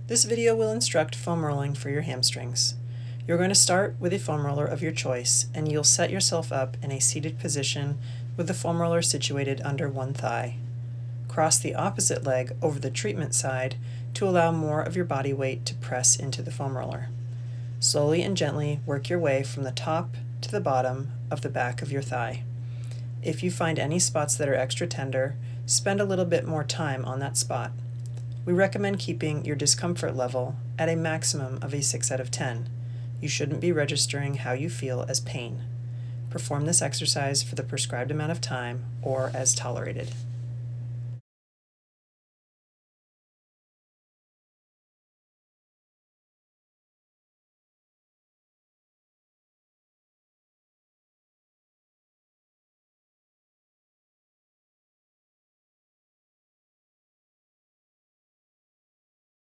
This video will instruct foam rolling for your hamstrings. You're going to start with a foam roller of your choice, and you'll set yourself up in a seated position with the foam roller situated under one thigh. Cross the opposite leg over the treatment side to allow more of your body weight to press into the foam roller. Slowly and gently work your way from the top to the bottom of the back of your thigh. If you find any spots that are extra tender, spend a little bit more time on that spot. We recommend keeping your discomfort level at a maximum of a 6 out of 10. You shouldn't be registering how you feel as pain. Perform this exercise for the prescribed amount of time or as tolerated.